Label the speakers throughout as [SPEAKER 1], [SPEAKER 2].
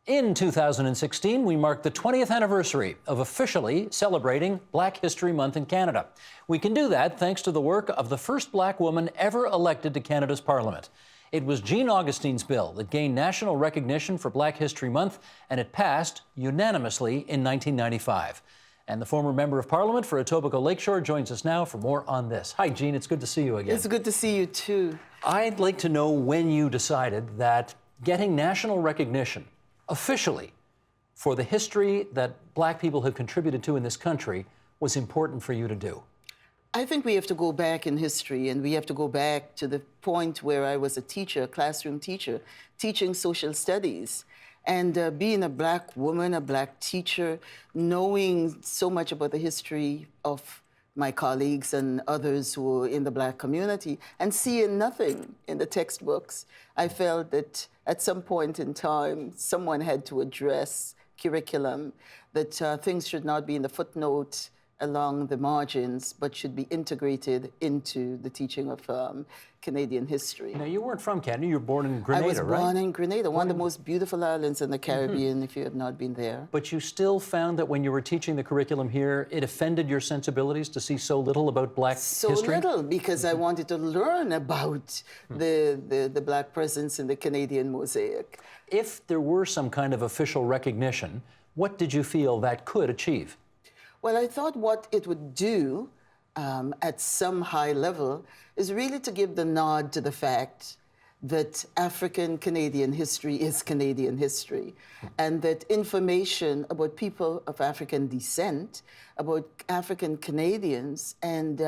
[SPEAKER 1] In 2016, we marked the 20th anniversary of officially celebrating Black History Month in Canada. We can do that thanks to the work of the first Black woman ever elected to Canada's Parliament. It was Jean Augustine's bill that gained national recognition for Black History Month, and it passed unanimously in 1995. And the former Member of Parliament for Etobicoke Lakeshore joins us now for more on this. Hi, Jean. It's good to see you again.
[SPEAKER 2] It's good to see you, too.
[SPEAKER 1] I'd like to know when you decided that getting national recognition officially for the history that Black people have contributed to in this country was important for you to do.
[SPEAKER 2] I think we have to go back in history, and we have to go back to the point where I was a teacher, a classroom teacher, teaching social studies. And being a Black woman, a Black teacher, knowing so much about the history of my colleagues and others who were in the Black community, and seeing nothing in the textbooks, I felt that at some point in time, someone had to address curriculum, that things should not be in the footnote along the margins, but should be integrated into the teaching of Canadian history.
[SPEAKER 1] Now, you weren't from Canada. You were born in Grenada, right?
[SPEAKER 2] I was born in Grenada, one of the most beautiful islands in the Caribbean, if you have not been there.
[SPEAKER 1] But you still found that when you were teaching the curriculum here, it offended your sensibilities to see so little about Black history?
[SPEAKER 2] So little, because I wanted to learn about the Black presence in the Canadian mosaic.
[SPEAKER 1] If there were some kind of official recognition, what did you feel that could achieve?
[SPEAKER 2] Well, I thought what it would do at some high level is really to give the nod to the fact that African Canadian history is Canadian history, and that information about people of African descent, about African Canadians, and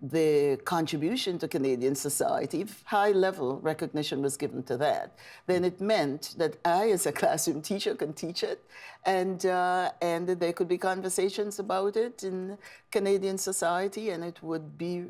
[SPEAKER 2] the contribution to Canadian society, if high-level recognition was given to that, then it meant that I, as a classroom teacher, can teach it, and that there could be conversations about it in Canadian society, and it would be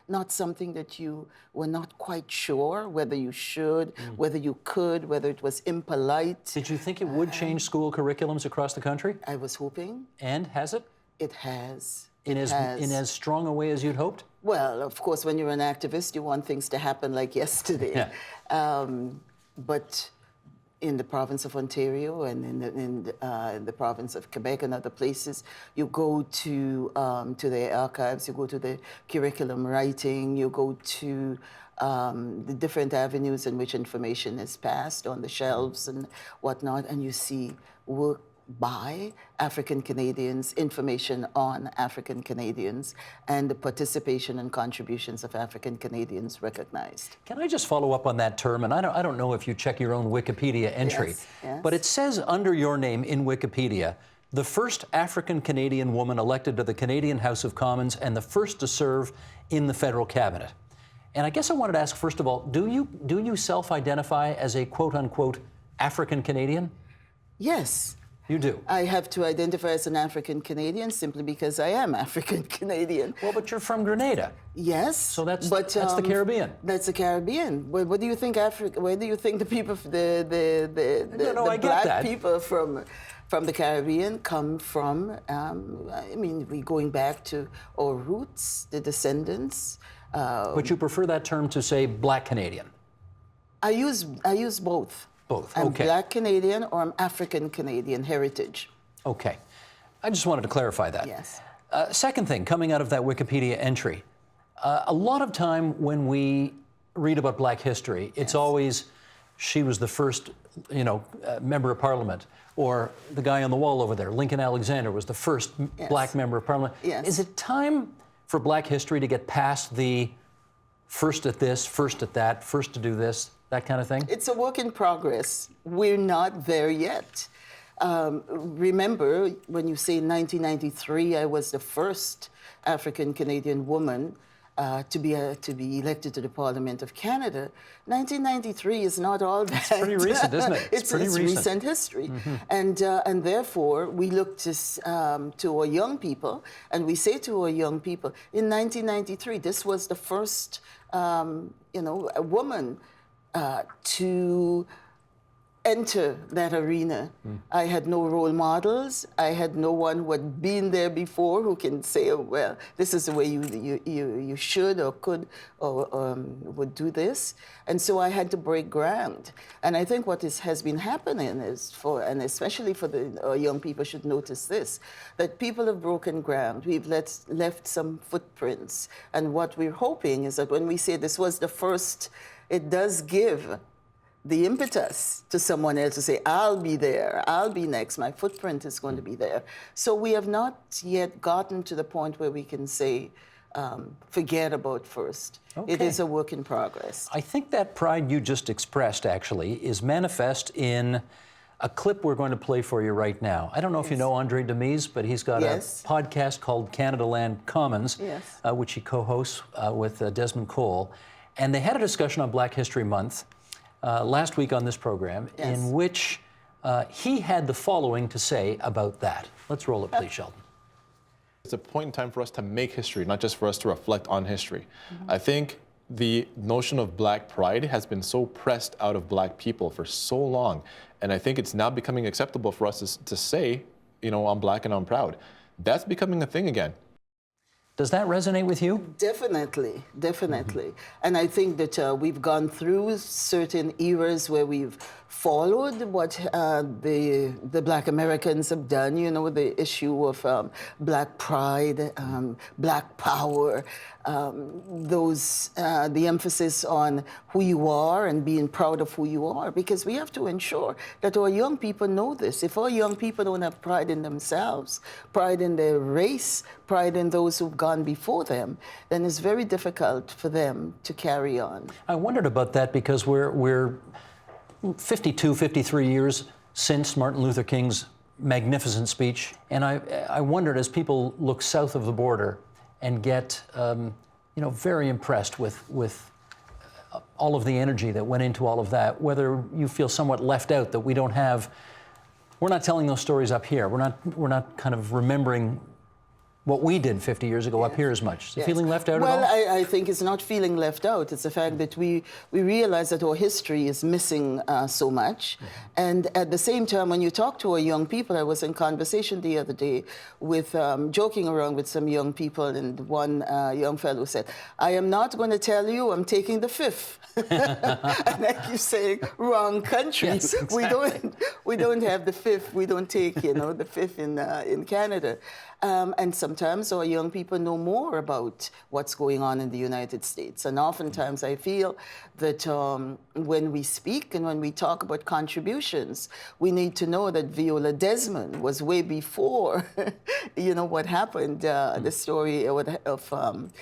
[SPEAKER 2] not something that you were not quite sure whether you should, whether you could, whether it was impolite.
[SPEAKER 1] Did you think it would change school curriculums across the country?
[SPEAKER 2] I was hoping.
[SPEAKER 1] And has it?
[SPEAKER 2] It has.
[SPEAKER 1] In as strong a way as you'd hoped?
[SPEAKER 2] Well, of course, when you're an activist, you want things to happen like yesterday. Yeah. But in the province of Ontario and in the province of Quebec and other places, you go to their archives, you go to the curriculum writing, you go to the different avenues in which information is passed on the shelves and whatnot, and you see work by African Canadians, information on African Canadians, and the participation and contributions of African Canadians recognized.
[SPEAKER 1] Can I just follow up on that term? And I don't know if you check your own Wikipedia entry,
[SPEAKER 2] yes.
[SPEAKER 1] But it says under your name in Wikipedia, the first African Canadian woman elected to the Canadian House of Commons and the first to serve in the federal cabinet. And I guess I wanted to ask, first of all, do you self-identify as a quote-unquote African Canadian?
[SPEAKER 2] Yes.
[SPEAKER 1] You do?
[SPEAKER 2] I have to identify as an African Canadian simply because I am African Canadian.
[SPEAKER 1] Well, but you're from Grenada.
[SPEAKER 2] Yes.
[SPEAKER 1] So that's the Caribbean.
[SPEAKER 2] That's the Caribbean. What do you think where do you think the people, the Black people from the Caribbean come from? I mean, we're going back to our roots, the descendants.
[SPEAKER 1] But you prefer that term to say Black Canadian? I
[SPEAKER 2] use both.
[SPEAKER 1] Both,
[SPEAKER 2] I'm
[SPEAKER 1] okay.
[SPEAKER 2] Black Canadian or I'm African Canadian heritage.
[SPEAKER 1] Okay. I just wanted to clarify that.
[SPEAKER 2] Yes.
[SPEAKER 1] Second thing, coming out of that Wikipedia entry, a lot of time when we read about Black history, it's always, she was the first, member of Parliament, or the guy on the wall over there, Lincoln Alexander, was the first Black member of Parliament.
[SPEAKER 2] Yes.
[SPEAKER 1] Is it time for Black history to get past the first at this, first at that, first to do this, that kind of thing?
[SPEAKER 2] It's a work in progress. We're not there yet. Remember, when you say 1993, I was the first African Canadian woman to be elected to the Parliament of Canada. 1993 is not all that.
[SPEAKER 1] It's pretty recent, isn't it?
[SPEAKER 2] It's recent history. Mm-hmm. And therefore, we look to our young people, and we say to our young people, in 1993, this was the first, a woman to enter that arena. I had no role models. I had no one who had been there before who can say, oh, well, this is the way you should or could or would do this. And so I had to break ground. And I think what has been happening is, and especially for the young people should notice this, that people have broken ground. We've left some footprints. And what we're hoping is that when we say this was the first, it does give the impetus to someone else to say, I'll be there, I'll be next, my footprint is going to be there. So we have not yet gotten to the point where we can say, forget about first.
[SPEAKER 1] Okay.
[SPEAKER 2] It is a work in progress.
[SPEAKER 1] I think that pride you just expressed, actually, is manifest in a clip we're going to play for you right now. I don't know if you know Andre Demise, but he's got a podcast called Canada Land Commons, which he co-hosts with Desmond Cole. And they had a discussion on Black History Month last week on this program, in which he had the following to say about that. Let's roll it, please, Sheldon.
[SPEAKER 3] It's a point in time for us to make history, not just for us to reflect on history. I think the notion of Black pride has been so pressed out of Black people for so long, and I think it's now becoming acceptable for us to say, you know, I'm Black and I'm proud. That's becoming a thing again.
[SPEAKER 1] Does that resonate with you?
[SPEAKER 2] Definitely, definitely. And I think that we've gone through certain eras where we've followed what the Black Americans have done, you know, the issue of Black pride, Black power, the emphasis on who you are and being proud of who you are, because we have to ensure that our young people know this. If our young people don't have pride in themselves, pride in their race, pride in those who've gone before them, then it's very difficult for them to carry on.
[SPEAKER 1] I wondered about that because we're 52, 53 years since Martin Luther King's magnificent speech, and I wondered, as people look south of the border and get you know, very impressed with all of the energy that went into all of that, whether you feel somewhat left out, that we're not telling those stories up here. We're not kind of remembering what we did 50 years ago up here as much. Is it feeling left out at all?
[SPEAKER 2] Well, I think it's not feeling left out. It's the fact that we realize that our history is missing so much. And at the same time, when you talk to our young people, I was in conversation the other day with, joking around with some young people, and one young fellow said, I am not going to tell you I'm taking the fifth. And I keep saying, wrong country.
[SPEAKER 1] Yes, exactly.
[SPEAKER 2] We don't have the fifth. We don't take, you know, the fifth in Canada. And sometimes our young people know more about what's going on in the United States. And oftentimes I feel that when we speak and when we talk about contributions, we need to know that Viola Desmond was way before, you know, what happened, the story of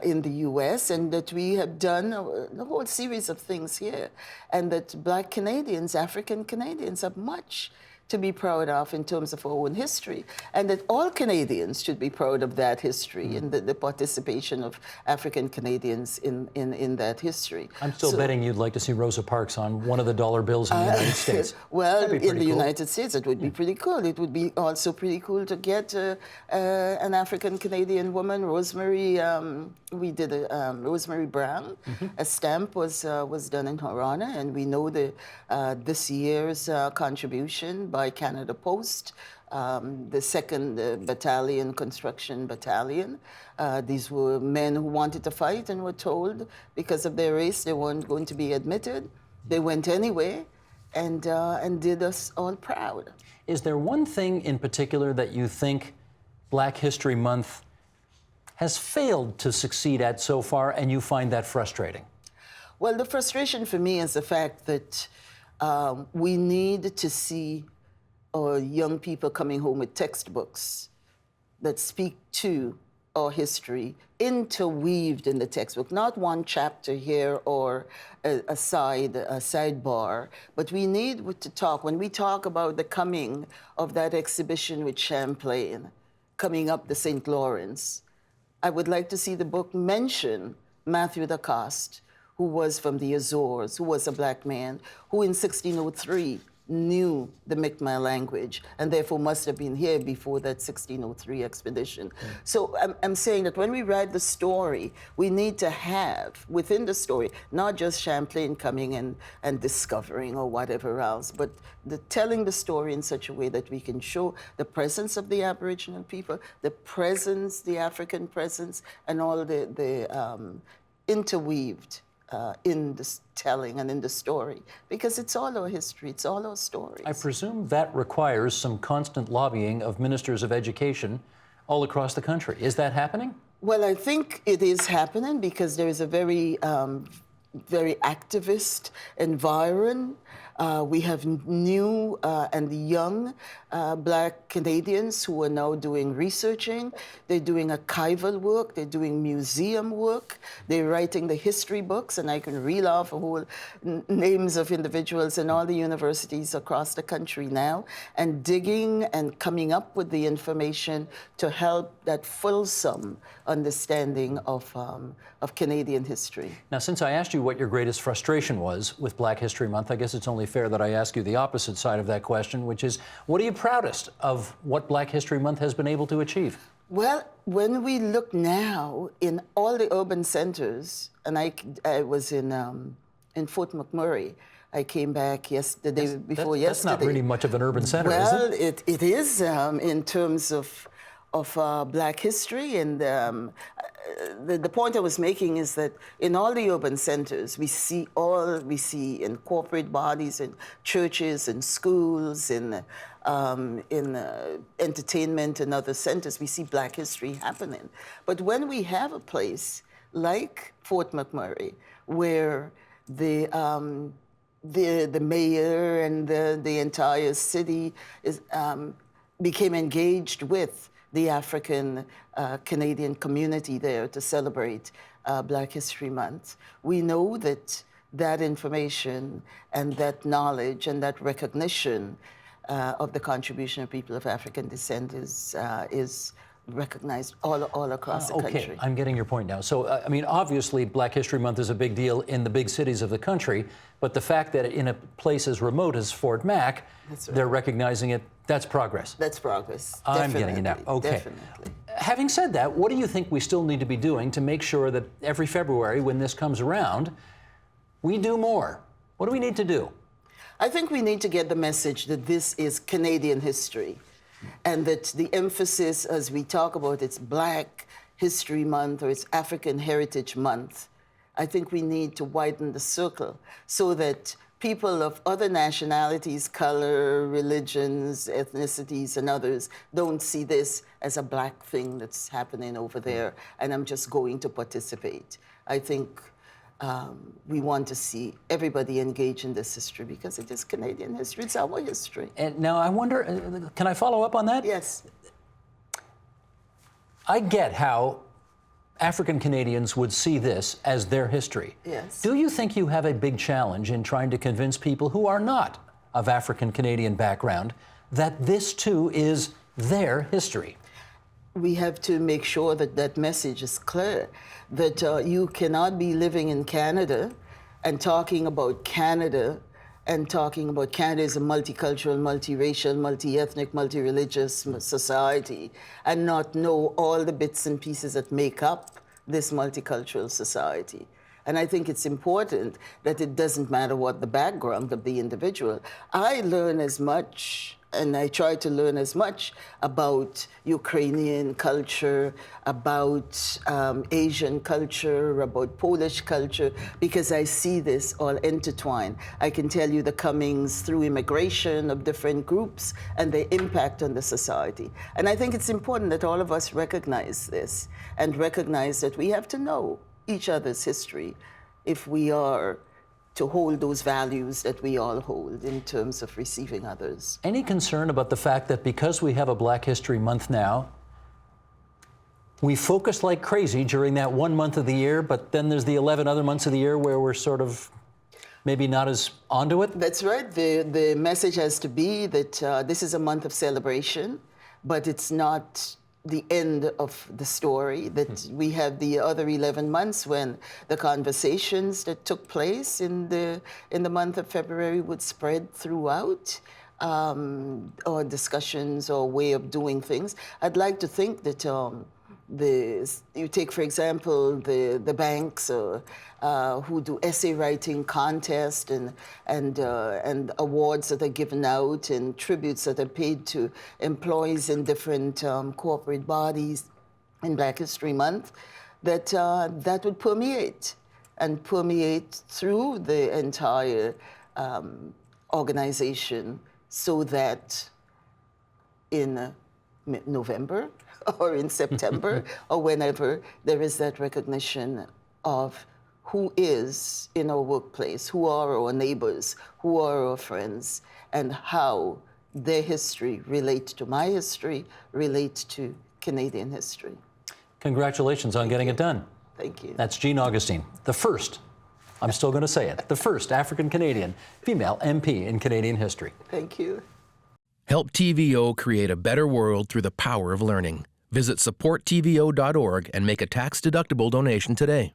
[SPEAKER 2] in the U.S., and that we have done a whole series of things here, and that Black Canadians, African Canadians, have much to be proud of in terms of our own history, and that all Canadians should be proud of that history and the participation of African Canadians in that history.
[SPEAKER 1] I'm still betting you'd like to see Rosa Parks on one of the dollar bills in the United States.
[SPEAKER 2] Well, in the
[SPEAKER 1] cool.
[SPEAKER 2] United States, it would be pretty cool. It would be also pretty cool to get an African Canadian woman, Rosemary. We did Rosemary Brown. A stamp was done in her honor, and we know this year's contribution by Canada Post, the 2nd Battalion, Construction Battalion. These were men who wanted to fight and were told because of their race they weren't going to be admitted. They went anyway and did us all proud.
[SPEAKER 1] Is there one thing in particular that you think Black History Month has failed to succeed at so far, and you find that frustrating?
[SPEAKER 2] Well, the frustration for me is the fact that we need to see our young people coming home with textbooks that speak to our history, interweaved in the textbook, not one chapter here or a sidebar, but we need to talk. When we talk about the coming of that exhibition with Champlain, coming up the St. Lawrence, I would like to see the book mention Matthew Lacoste, who was from the Azores, who was a Black man, who in 1603 knew the Mi'kmaq language and therefore must have been here before that 1603 expedition. So I'm saying that when we write the story, we need to have within the story, not just Champlain coming in and discovering or whatever else, but telling the story in such a way that we can show the presence of the Aboriginal people, the African presence, and all the interweaved in the telling and in the story, because it's all our history, it's all our stories.
[SPEAKER 1] I presume that requires some constant lobbying of ministers of education all across the country. Is that happening?
[SPEAKER 2] Well, I think it is happening because there is a very activist environment. We have new and young Black Canadians who are now doing researching. They're doing archival work. They're doing museum work. They're writing the history books, and I can reel off a whole names of individuals in all the universities across the country now, and digging and coming up with the information to help that fulsome understanding of Canadian history.
[SPEAKER 1] Now, since I asked you what your greatest frustration was with Black History Month, I guess it's only fair that I ask you the opposite side of that question, which is, what are you proudest of what Black History Month has been able to achieve?
[SPEAKER 2] Well, when we look now in all the urban centers, and I was in Fort McMurray. I came back the day before yesterday.
[SPEAKER 1] That's not really much of an urban center, is it?
[SPEAKER 2] Well, it is in terms of Black history, and the point I was making is that in all the urban centers, we see in corporate bodies, in churches, in schools, in entertainment and other centers, we see Black history happening. But when we have a place like Fort McMurray, where the mayor and the entire city became engaged with the African Canadian community there to celebrate Black History Month, we know that that information and that knowledge and that recognition of the contribution of people of African descent is recognized all across the country.
[SPEAKER 1] Okay, I'm getting your point now. So, I mean, obviously, Black History Month is a big deal in the big cities of the country, but the fact that in a place as remote as Fort Mac, they're recognizing it, that's progress.
[SPEAKER 2] That's progress.
[SPEAKER 1] I'm getting it now. Okay.
[SPEAKER 2] Definitely.
[SPEAKER 1] Having said that, what do you think we still need to be doing to make sure that every February, when this comes around, we do more? What do we need to do?
[SPEAKER 2] I think we need to get the message that this is Canadian history, and that the emphasis, as we talk about it's Black History Month or it's African Heritage Month, I think we need to widen the circle so that people of other nationalities, color, religions, ethnicities, and others don't see this as a Black thing that's happening over there, and I'm just going to participate. I think we want to see everybody engage in this history because it is Canadian history. It's our history.
[SPEAKER 1] And now I wonder, can I follow up on that?
[SPEAKER 2] Yes.
[SPEAKER 1] I get how African Canadians would see this as their history.
[SPEAKER 2] Yes.
[SPEAKER 1] Do you think you have a big challenge in trying to convince people who are not of African Canadian background that this too is their history?
[SPEAKER 2] We have to make sure that that message is clear, that you cannot be living in Canada and talking about Canada and talking about Canada as a multicultural, multiracial, multi-ethnic, multi-religious society and not know all the bits and pieces that make up this multicultural society. And I think it's important that it doesn't matter what the background of the individual. I learn as much, and I try to learn as much about Ukrainian culture, about Asian culture, about Polish culture, because I see this all intertwined. I can tell you the comings through immigration of different groups and the impact on the society. And I think it's important that all of us recognize this and recognize that we have to know each other's history if we are to hold those values that we all hold in terms of receiving others.
[SPEAKER 1] Any concern about the fact that because we have a Black History Month now, we focus like crazy during that 1 month of the year, but then there's the 11 other months of the year where we're sort of maybe not as onto it?
[SPEAKER 2] That's right. The message has to be that this is a month of celebration, but it's not the end of the story, that we have the other 11 months when the conversations that took place in the month of February would spread throughout, or discussions or way of doing things. I'd like to think that you take, for example, the banks who do essay writing contests and awards that are given out and tributes that are paid to employees in different corporate bodies in Black History Month, that would permeate through the entire organization, so that in November or in September or whenever, there is that recognition of who is in our workplace, who are our neighbors, who are our friends, and how their history relates to my history, relates to Canadian history.
[SPEAKER 1] Congratulations on getting it done.
[SPEAKER 2] Thank you.
[SPEAKER 1] That's Jean Augustine, the first, I'm still going to say it, the first African-Canadian female MP in Canadian history.
[SPEAKER 2] Thank you.
[SPEAKER 4] Help TVO create a better world through the power of learning. Visit supporttvo.org and make a tax-deductible donation today.